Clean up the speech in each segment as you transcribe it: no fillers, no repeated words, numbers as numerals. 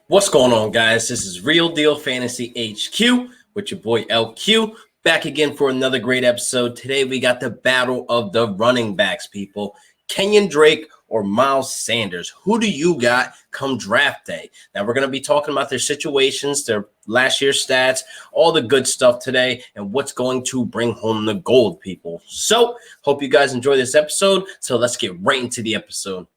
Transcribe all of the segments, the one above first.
What's going on, guys? This is Real Deal Fantasy HQ with your boy LQ. Back again for another great episode. Today we got the battle of the running backs, people. Kenyan Drake or Miles Sanders. Who do you got come draft day? Now we're going to be talking about their situations, their last year's stats, all the good stuff today, and what's going to bring home the gold, people. So hope you guys enjoy this episode. So let's get right into the episode.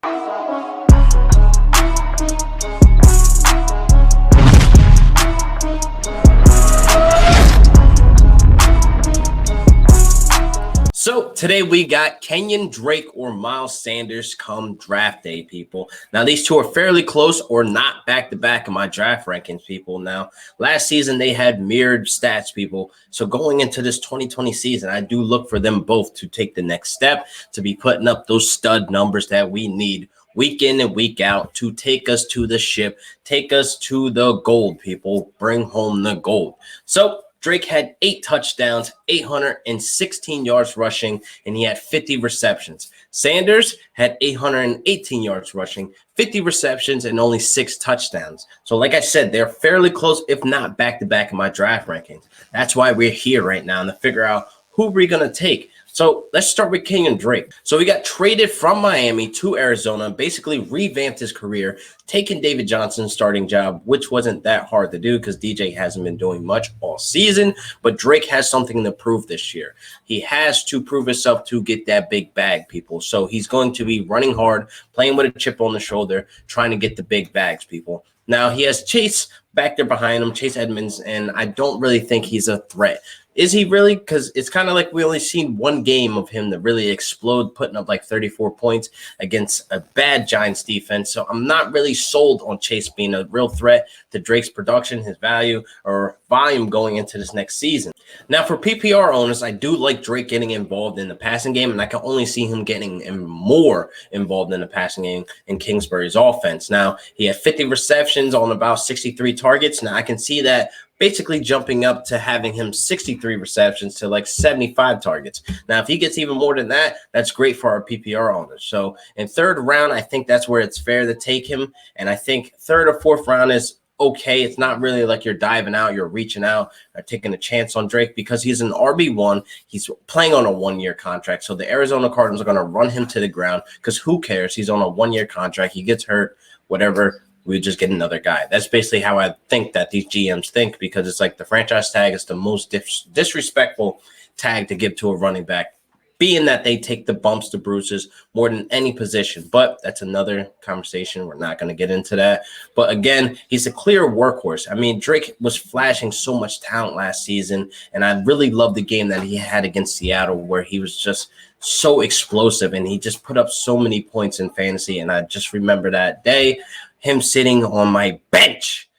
So today we got Kenyan Drake or Miles Sanders come draft day, people. Now these two are fairly close or not back-to-back in my draft rankings, people. Now last season they had mirrored stats, people. So going into this 2020 season, I do look for them both to take the next step, to be putting up those stud numbers that we need week in and week out to take us to the ship, take us to the gold, people. Bring home the gold. So Drake had 8 touchdowns, 816 yards rushing, and he had 50 receptions. Sanders had 818 yards rushing, 50 receptions, and only 6 touchdowns. So like I said, they're fairly close, if not back-to-back in my draft rankings. That's why we're here right now to figure out who we're going to take. So let's start with Kenyan Drake. So he got traded from Miami to Arizona, basically revamped his career, taking David Johnson's starting job, which wasn't that hard to do because DJ hasn't been doing much all season. But Drake has something to prove this year. He has to prove himself to get that big bag, people. So he's going to be running hard, playing with a chip on the shoulder, trying to get the big bags, people. Now he has Chase back there behind him, Chase Edmonds, and I don't really think he's a threat. Is he really? Because it's kind of like we only seen one game of him to really explode, putting up like 34 points against a bad Giants defense. So I'm not really sold on Chase being a real threat to Drake's production, his value, or volume going into this next season. Now, for PPR owners, I do like Drake getting involved in the passing game, and I can only see him getting more involved in the passing game in Kingsbury's offense. Now, he had 50 receptions on about 63 targets. Now, I can see that basically jumping up to having him 63 receptions to like 75 targets. Now, if he gets even more than that, that's great for our PPR owners. So in third round, I think that's where it's fair to take him. And I think third or fourth round is okay. It's not really like you're diving out, you're reaching out or taking a chance on Drake because he's an RB1. He's playing on a 1-year contract. So the Arizona Cardinals are going to run him to the ground because who cares? He's on a 1-year contract. He gets hurt, whatever. We just get another guy. That's basically how I think that these GMs think, because it's like the franchise tag is the most disrespectful tag to give to a running back, being that they take the bumps, the bruises more than any position. But that's another conversation. We're not going to get into that. But again, he's a clear workhorse. I mean, Drake was flashing so much talent last season, and I really loved the game that he had against Seattle where he was just so explosive and he just put up so many points in fantasy. And I just remember that day, him sitting on my bench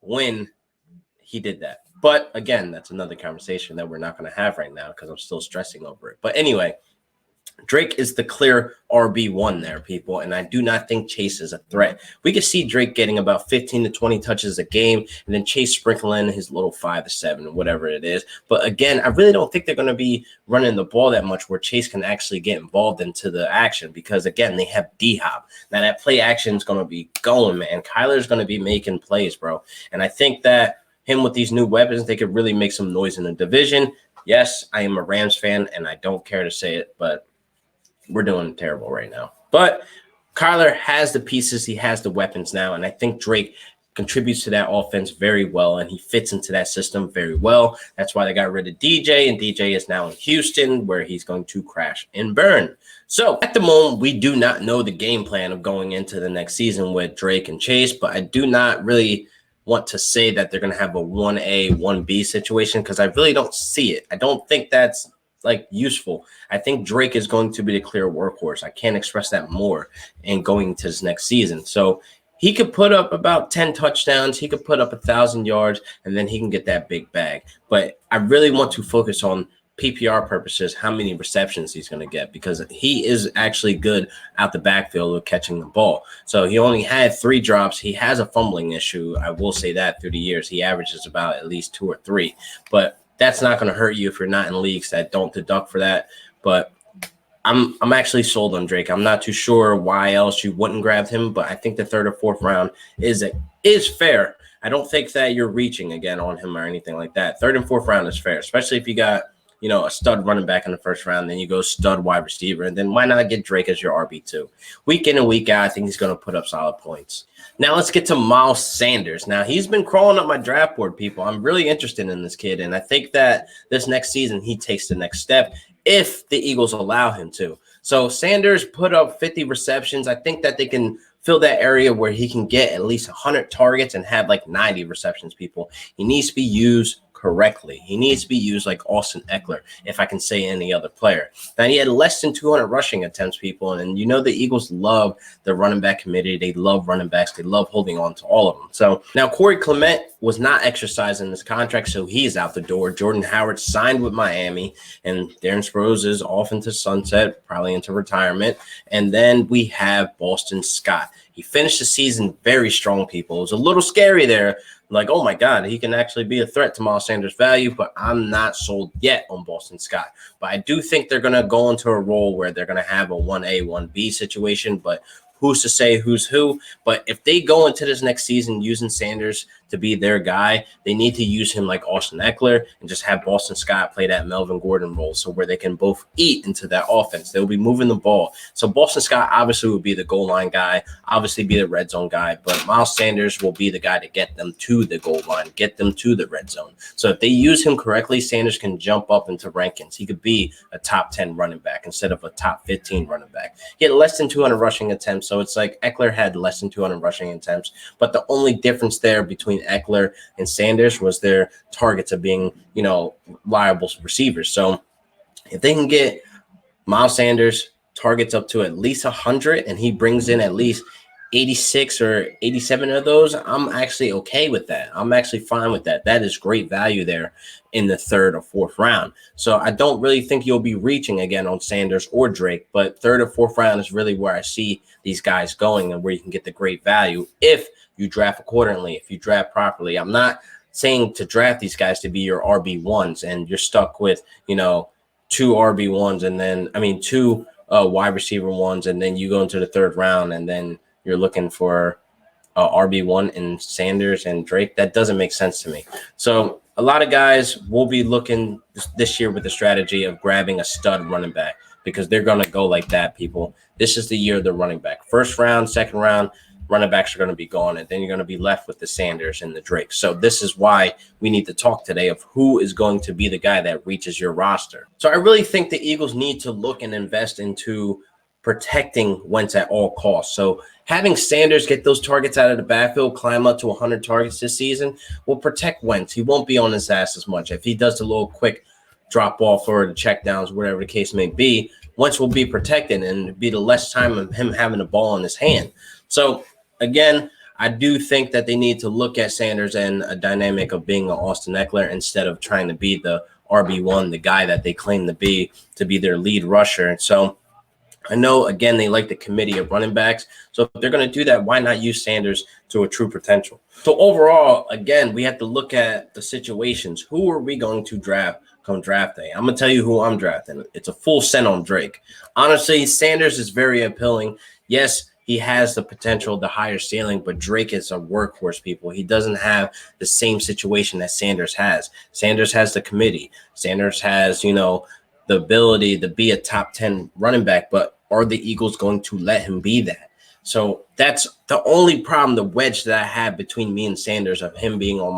when he did that. But again, that's another conversation that we're not going to have right now because I'm still stressing over it. But anyway, Drake is the clear RB1 there, people, and I do not think Chase is a threat. We could see Drake getting about 15 to 20 touches a game, and then Chase sprinkling his little 5 to 7, whatever it is. But again, I really don't think they're going to be running the ball that much where Chase can actually get involved into the action because, again, they have D-Hop. Now, that play action is going to be going, man. Kyler's going to be making plays, bro. And I think that him with these new weapons, they could really make some noise in the division. Yes, I am a Rams fan, and I don't care to say it, but we're doing terrible right now. But Kyler has the pieces. He has the weapons now. And I think Drake contributes to that offense very well. And he fits into that system very well. That's why they got rid of DJ. And DJ is now in Houston where he's going to crash and burn. So at the moment, we do not know the game plan of going into the next season with Drake and Chase. But I do not really want to say that they're going to have a 1A, 1B situation because I really don't see it. I don't think that's like useful. I think Drake is going to be the clear workhorse. I can't express that more in going to this next season. So he could put up about 10 touchdowns. He could put up 1,000 yards, and then he can get that big bag. But I really want to focus on PPR purposes, how many receptions he's going to get, because he is actually good out the backfield with catching the ball. So he only had 3 drops. He has a fumbling issue. I will say that through the years. He averages about at least 2 or 3. But that's not going to hurt you if you're not in leagues that don't deduct for that. But I'm actually sold on Drake. I'm not too sure why else you wouldn't grab him, but I think the third or fourth round is fair. I don't think that you're reaching again on him or anything like that. Third and fourth round is fair, especially if you got a stud running back in the first round, then you go stud wide receiver, and then why not get Drake as your RB2? Week in and week out, I think he's going to put up solid points. Now let's get to Miles Sanders. Now he's been crawling up my draft board, people. I'm really interested in this kid, and I think that this next season he takes the next step if the Eagles allow him to. So Sanders put up 50 receptions. I think that they can fill that area where he can get at least 100 targets and have like 90 receptions, people. He needs to be used correctly. He needs to be used like Austin Eckler, if I can say any other player. Now, he had less than 200 rushing attempts, people, and the Eagles love the running back committee. They love running backs. They love holding on to all of them. So now Corey Clement was not exercising this contract, so he's out the door. Jordan Howard signed with Miami, and Darren Sproles is off into sunset, probably into retirement. And then we have Boston Scott. He finished the season very strong, people. It was a little scary there. Like, oh my God, he can actually be a threat to Miles Sanders' value, but I'm not sold yet on Boston Scott. But I do think they're going to go into a role where they're going to have a 1A, 1B situation, but who's to say who's who? But if they go into this next season using Sanders to be their guy, they need to use him like Austin Eckler and just have Boston Scott play that Melvin Gordon role, so where they can both eat into that offense. They'll be moving the ball. So Boston Scott obviously will be the goal line guy, obviously be the red zone guy, but Miles Sanders will be the guy to get them to the goal line, get them to the red zone. So if they use him correctly, Sanders can jump up into rankings. He could be a top 10 running back instead of a top 15 running back. He had less than 200 rushing attempts, so it's like Eckler had less than 200 rushing attempts, but the only difference there between Eckler and Sanders was their targets of being, liable receivers. So if they can get Miles Sanders targets up to at least 100 and he brings in at least 86 or 87 of those, I'm actually okay with that. I'm actually fine with that. That is great value there in the third or fourth round. So I don't really think you'll be reaching again on Sanders or Drake, but third or fourth round is really where I see these guys going and where you can get the great value if you draft accordingly, if you draft properly. I'm not saying to draft these guys to be your RB1s and you're stuck with, two RB1s and then, two wide receiver ones, and then you go into the third round and then you're looking for RB1 in Sanders and Drake. That doesn't make sense to me. So a lot of guys will be looking this year with the strategy of grabbing a stud running back because they're going to go like that, people. This is the year of the running back. First round, second round, running backs are going to be gone, and then you're going to be left with the Sanders and the Drake. So this is why we need to talk today of who is going to be the guy that reaches your roster. So I really think the Eagles need to look and invest into protecting Wentz at all costs. So having Sanders get those targets out of the backfield, climb up to 100 targets this season, will protect Wentz. He won't be on his ass as much. If he does the little quick drop off or the check downs, whatever the case may be, Wentz will be protected and be the less time of him having the ball in his hand. So again, I do think that they need to look at Sanders and a dynamic of being an Austin Eckler instead of trying to be the RB1, the guy that they claim to be their lead rusher. And so I know, again, they like the committee of running backs. So if they're going to do that, why not use Sanders to a true potential? So overall, again, we have to look at the situations. Who are we going to draft come draft day? I'm going to tell you who I'm drafting. It's a full send on Drake. Honestly, Sanders is very appealing. Yes, he has the potential, the higher ceiling, but Drake is a workhorse, people. He doesn't have the same situation that Sanders has. Sanders has the committee. Sanders has, the ability to be a top 10 running back, but are the Eagles going to let him be that? So that's the only problem, the wedge that I have between me and Sanders of him being on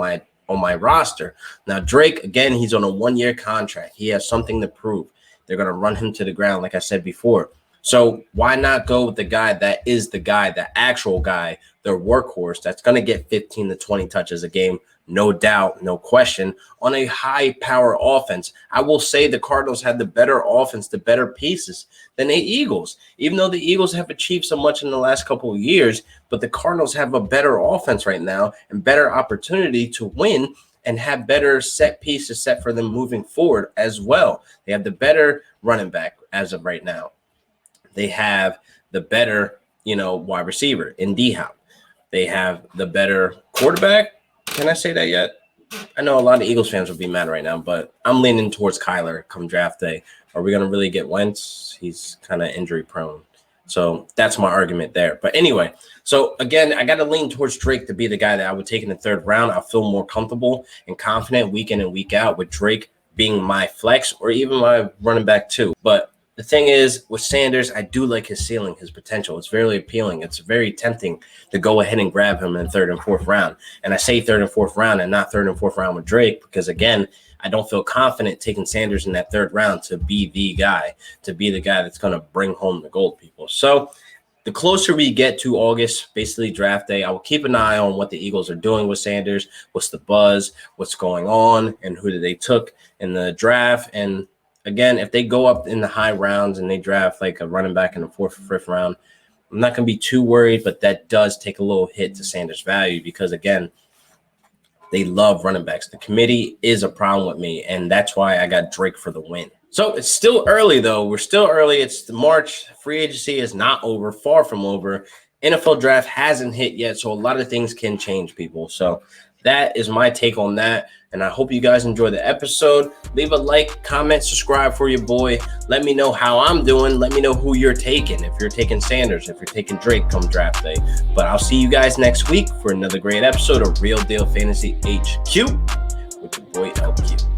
my roster. Now, Drake, again, he's on a 1-year contract. He has something to prove. They're going to run him to the ground, like I said before. So why not go with the guy that is the guy, the actual guy, their workhorse that's going to get 15 to 20 touches a game, no doubt, no question, on a high-power offense. I will say the Cardinals had the better offense, the better pieces than the Eagles, even though the Eagles have achieved so much in the last couple of years, but the Cardinals have a better offense right now and better opportunity to win and have better set pieces set for them moving forward as well. They have the better running back as of right now. They have the better, wide receiver in D-Hop. They have the better quarterback. Can I say that yet? I know a lot of Eagles fans will be mad right now, but I'm leaning towards Kyler come draft day Are we going to really get Wentz? He's kind of injury prone. So that's my argument there. But anyway, so again, I got to lean towards Drake to be the guy that I would take in the third round. I feel more comfortable and confident week in and week out with Drake being my flex or even my running back too. But the thing is, with Sanders, I do like his ceiling, his potential. It's very appealing. It's very tempting to go ahead and grab him in the third and fourth round. And I say third and fourth round and not third and fourth round with Drake because, again, I don't feel confident taking Sanders in that third round to be the guy that's going to bring home the gold, people. So the closer we get to August, basically draft day, I will keep an eye on what the Eagles are doing with Sanders, what's the buzz, what's going on, and who they took in the draft. And again, if they go up in the high rounds and they draft like a running back in the fourth or fifth round, I'm not going to be too worried, but that does take a little hit to Sanders' value because, again, they love running backs. The committee is a problem with me, and that's why I got Drake for the win. So it's still early, though. We're still early. It's the March. Free agency is not over, far from over. NFL draft hasn't hit yet, so a lot of things can change, people. So that is my take on that, and I hope you guys enjoy the episode. Leave a like, comment, subscribe for your boy. Let me know how I'm doing. Let me know who you're taking. If you're taking Sanders, if you're taking Drake come draft day. But I'll see you guys next week for another great episode of Real Deal Fantasy HQ with your boy LQ.